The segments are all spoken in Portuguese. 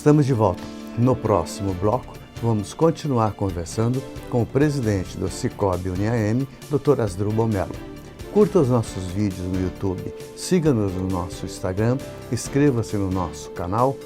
Estamos de volta. No próximo bloco, vamos continuar conversando com o presidente do Cicobi Uniaeme, Dr. Asdrubal Melo. Curta os nossos vídeos no YouTube, siga-nos no nosso Instagram, inscreva-se no nosso canal.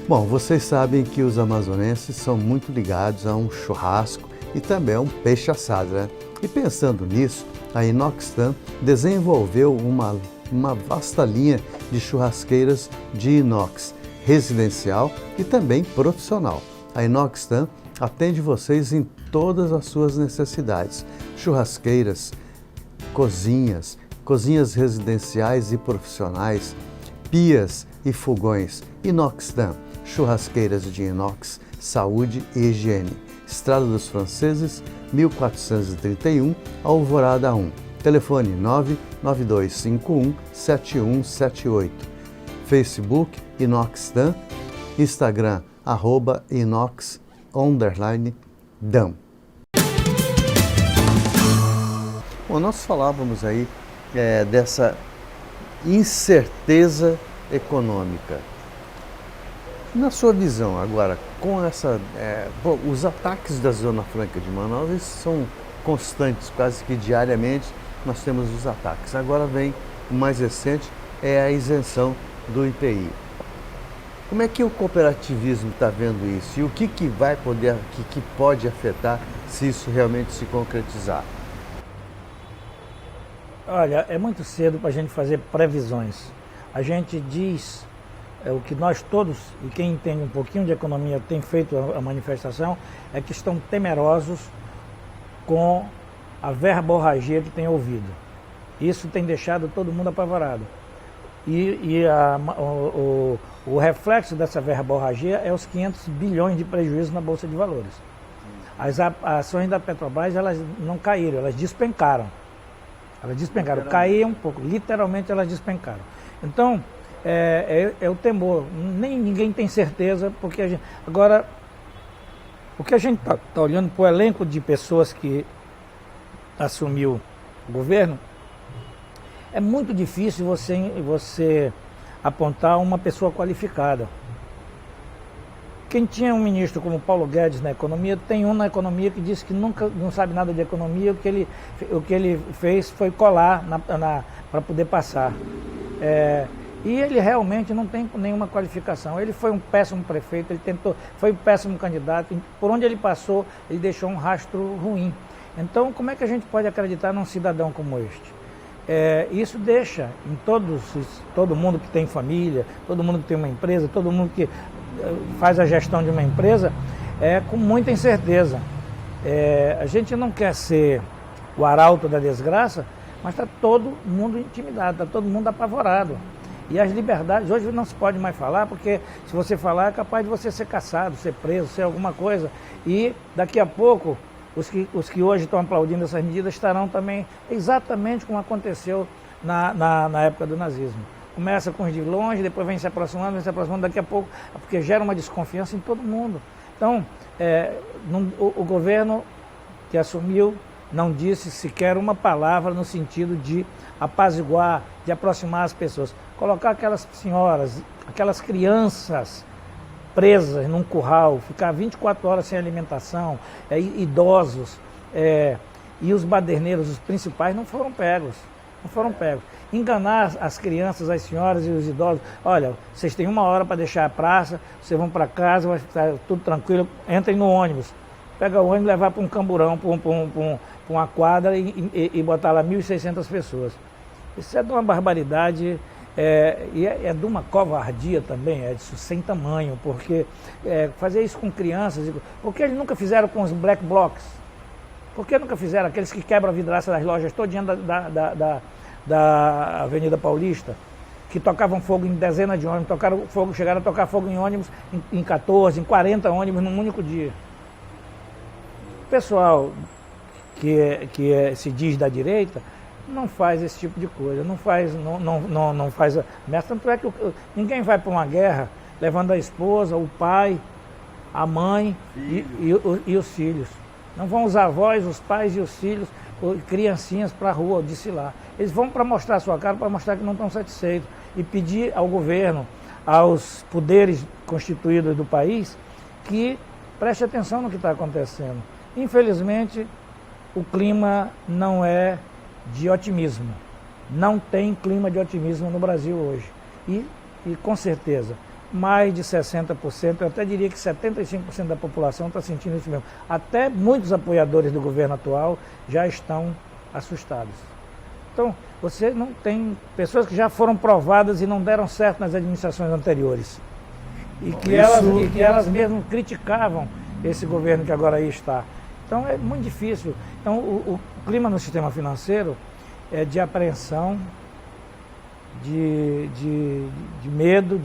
Bom, vocês sabem que os amazonenses são muito ligados a um churrasco e também a um peixe assado, né? E pensando nisso, a Inoxtan desenvolveu uma vasta linha de churrasqueiras de inox, residencial e também profissional. A Inoxtan atende vocês em todas as suas necessidades: churrasqueiras, cozinhas residenciais e profissionais, pias e fogões. Inoxtan, churrasqueiras de inox, saúde e higiene. Estrada dos Franceses, 1431, Alvorada 1. Telefone 992517178. Facebook Inoxtan, Instagram @inox_dam. Bom, nós falávamos aí dessa incerteza econômica. Na sua visão agora, com os ataques da Zona Franca de Manaus, eles são constantes, quase que diariamente nós temos os ataques. Agora vem o mais recente, é a isenção do IPI. Como é que o cooperativismo está vendo isso? E o que pode afetar se isso realmente se concretizar? Olha, é muito cedo para a gente fazer previsões. A gente diz, o que nós todos, e quem entende um pouquinho de economia tem feito a manifestação, é que estão temerosos com a verborragia que tem ouvido. Isso tem deixado todo mundo apavorado. O reflexo dessa verborragia é os 500 bilhões de prejuízo na Bolsa de Valores. As ações da Petrobras, elas não caíram, elas despencaram. Caíam um pouco, literalmente elas despencaram. Então, é o temor, ninguém tem certeza, porque agora, o que a gente está olhando para o elenco de pessoas que assumiu o governo, é muito difícil você apontar uma pessoa qualificada. Quem tinha um ministro como Paulo Guedes na economia, tem um na economia que disse que não sabe nada de economia, o que ele fez foi colar para poder passar. E ele realmente não tem nenhuma qualificação. Ele foi um péssimo prefeito, foi um péssimo candidato, por onde ele passou, ele deixou um rastro ruim. Então, como é que a gente pode acreditar num cidadão como este? Isso deixa em todo mundo que tem família, todo mundo que tem uma empresa, todo mundo que faz a gestão de uma empresa, com muita incerteza. A gente não quer ser o arauto da desgraça, mas está todo mundo intimidado, está todo mundo apavorado. E as liberdades, hoje não se pode mais falar, porque se você falar é capaz de você ser caçado, ser preso, ser alguma coisa. E daqui a pouco, os que hoje estão aplaudindo essas medidas estarão também exatamente como aconteceu na época do nazismo. Começa com os de longe, depois vem se aproximando, daqui a pouco, porque gera uma desconfiança em todo mundo. Então, o governo que assumiu não disse sequer uma palavra no sentido de apaziguar, de aproximar as pessoas. Colocar aquelas senhoras, aquelas crianças presas num curral, ficar 24 horas sem alimentação, idosos, e os baderneiros, os principais, não foram pegos. Enganar as crianças, as senhoras e os idosos. Olha, vocês têm 1 hora para deixar a praça, vocês vão para casa, vai estar tudo tranquilo, entrem no ônibus. Pega o ônibus e levar para um camburão, para uma quadra e botar lá 1.600 pessoas. Isso é de uma barbaridade, e é de uma covardia também, disso sem tamanho, porque fazer isso com crianças, por que eles nunca fizeram com os black blocs? Por que nunca fizeram aqueles que quebram a vidraça das lojas todinha da Avenida Paulista, que tocavam fogo em dezenas de ônibus, chegaram a tocar fogo em ônibus em 14, em 40 ônibus num único dia. O pessoal que se diz da direita não faz esse tipo de coisa, não faz ameaça. Tanto é que ninguém vai para uma guerra levando a esposa, o pai, a mãe e os filhos. Não vão os avós, os pais e os filhos, criancinhas para a rua desfilar. Eles vão para mostrar a sua cara, para mostrar que não estão satisfeitos e pedir ao governo, aos poderes constituídos do país que preste atenção no que está acontecendo. Infelizmente, o clima não é de otimismo. Não tem clima de otimismo no Brasil hoje. E com certeza, mais de 60%, eu até diria que 75% da população está sentindo isso mesmo. Até muitos apoiadores do governo atual já estão assustados. Então, você não tem pessoas que já foram provadas e não deram certo nas administrações anteriores. E que elas mesmas criticavam esse governo que agora aí está. Então, é muito difícil. Então, o clima no sistema financeiro é de apreensão, de medo,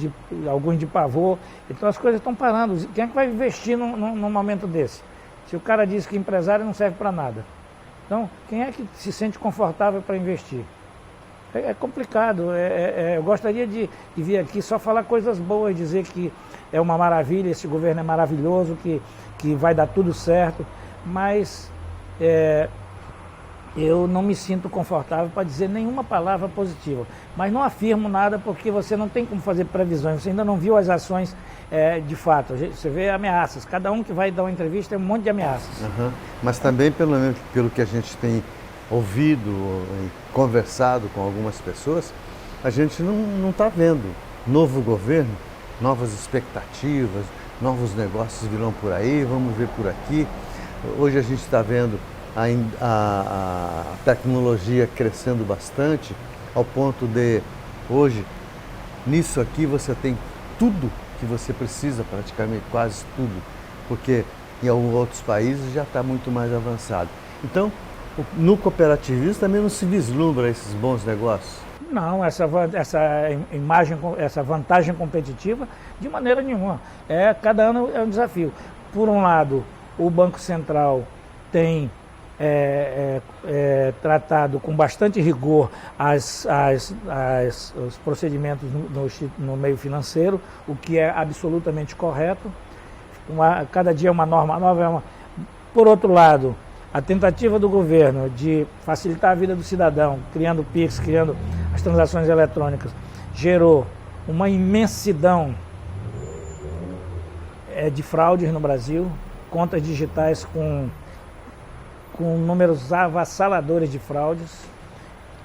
alguns de pavor. Então, as coisas estão parando. Quem é que vai investir num momento desse? Se o cara diz que empresário não serve para nada. Então, quem é que se sente confortável para investir? É complicado. Eu gostaria de vir aqui só falar coisas boas, dizer que é uma maravilha, esse governo é maravilhoso, que vai dar tudo certo, mas eu não me sinto confortável para dizer nenhuma palavra positiva. Mas não afirmo nada porque você não tem como fazer previsões, você ainda não viu as ações de fato. Você vê ameaças, cada um que vai dar uma entrevista tem um monte de ameaças. Uhum. Mas também pelo que a gente tem ouvido e conversado com algumas pessoas, a gente não está vendo novo governo, novas expectativas, novos negócios virão por aí, vamos ver por aqui. Hoje a gente está vendo a tecnologia crescendo bastante, ao ponto de hoje, nisso aqui você tem tudo que você precisa, praticamente quase tudo, porque em alguns outros países já está muito mais avançado. Então, no cooperativismo também não se vislumbra esses bons negócios? Não, essa vantagem competitiva, de maneira nenhuma. Cada ano é um desafio. Por um lado, o Banco Central tem tratado com bastante rigor os procedimentos no meio financeiro, o que é absolutamente correto. Cada dia é uma norma nova. Por outro lado, a tentativa do governo de facilitar a vida do cidadão, criando o PIX, criando as transações eletrônicas, gerou uma imensidão de fraudes no Brasil, contas digitais com números avassaladores de fraudes.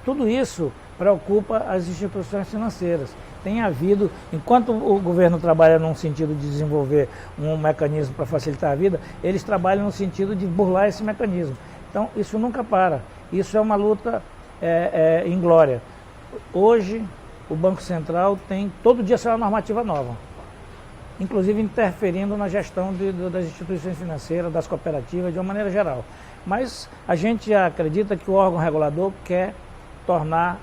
Tudo isso preocupa as instituições financeiras. Tem havido, enquanto o governo trabalha num sentido de desenvolver um mecanismo para facilitar a vida, eles trabalham no sentido de burlar esse mecanismo. Então, isso nunca para. Isso é uma luta inglória. Hoje, o Banco Central tem, todo dia sai uma normativa nova, inclusive interferindo na gestão das instituições financeiras, das cooperativas, de uma maneira geral. Mas a gente acredita que o órgão regulador quer tornar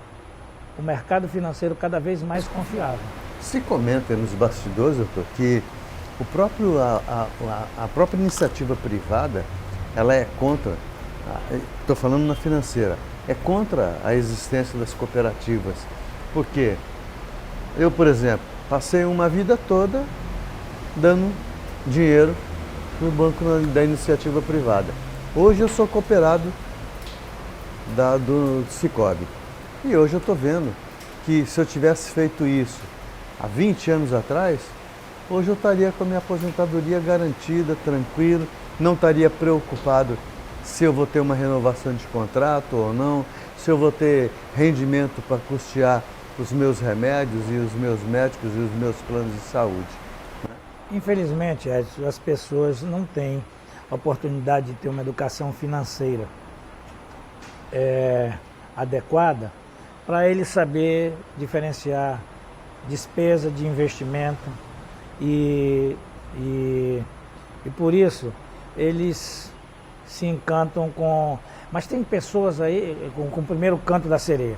o mercado financeiro cada vez mais confiável. Se comenta nos bastidores, doutor, que a própria iniciativa privada, ela é contra, estou falando na financeira, é contra a existência das cooperativas. Por quê? Eu, por exemplo, passei uma vida toda dando dinheiro no banco da iniciativa privada. Hoje eu sou cooperado do Sicoob. E hoje eu estou vendo que se eu tivesse feito isso há 20 anos atrás, hoje eu estaria com a minha aposentadoria garantida, tranquilo, não estaria preocupado se eu vou ter uma renovação de contrato ou não, se eu vou ter rendimento para custear os meus remédios e os meus médicos e os meus planos de saúde. Infelizmente, Edson, as pessoas não têm a oportunidade de ter uma educação financeira adequada para ele saber diferenciar despesa de investimento e por isso eles se encantam com... Mas tem pessoas aí com o primeiro canto da sereia.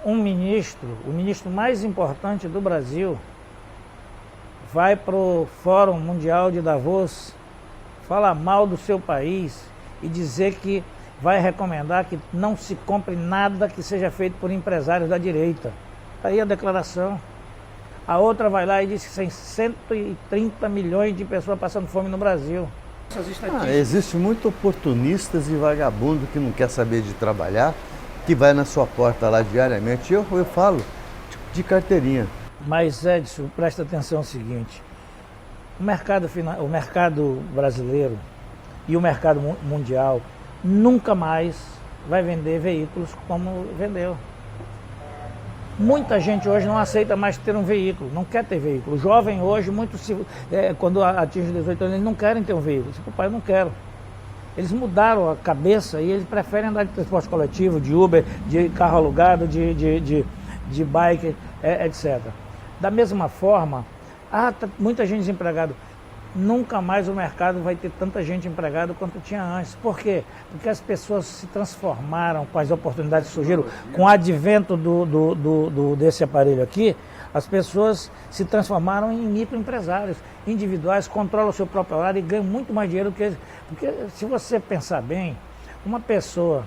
O ministro mais importante do Brasil, vai para o Fórum Mundial de Davos, falar mal do seu país e dizer que vai recomendar que não se compre nada que seja feito por empresários da direita. Aí a declaração. A outra vai lá e diz que tem 130 milhões de pessoas passando fome no Brasil. Existe muito oportunistas e vagabundo que não quer saber de trabalhar, que vai na sua porta lá diariamente. Eu falo de carteirinha. Mas, Edson, presta atenção no seguinte, o mercado brasileiro e o mercado mundial nunca mais vai vender veículos como vendeu. Muita gente hoje não aceita mais ter um veículo, não quer ter veículo. O jovem hoje, quando atinge 18 anos, eles não querem ter um veículo. Tipo, pai, eu não quero. Eles mudaram a cabeça e eles preferem andar de transporte coletivo, de Uber, de carro alugado, de bike, etc. Da mesma forma, muita gente desempregada. Nunca mais o mercado vai ter tanta gente empregada quanto tinha antes. Por quê? Porque as pessoas se transformaram com as oportunidades que surgiram. Com o advento desse aparelho aqui, as pessoas se transformaram em microempresários individuais, controlam o seu próprio horário e ganham muito mais dinheiro do que eles. Porque se você pensar bem, uma pessoa,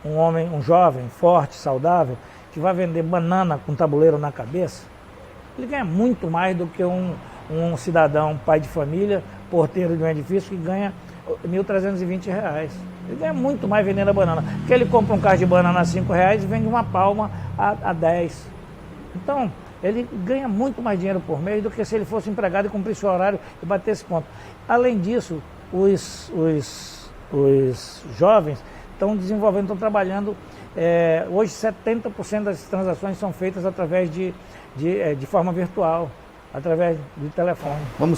um homem, um jovem, forte, saudável, que vai vender banana com tabuleiro na cabeça, ele ganha muito mais do que um cidadão, pai de família, porteiro de um edifício que ganha R$ 1.320. Ele ganha muito mais vendendo a banana. Porque ele compra um carro de banana a R$ 5 e vende uma palma a 10. Então, ele ganha muito mais dinheiro por mês do que se ele fosse empregado e cumprisse o horário e batesse ponto. Além disso, os jovens estão desenvolvendo, estão trabalhando. Hoje, 70% das transações são feitas através de forma virtual, através de telefone. Vamos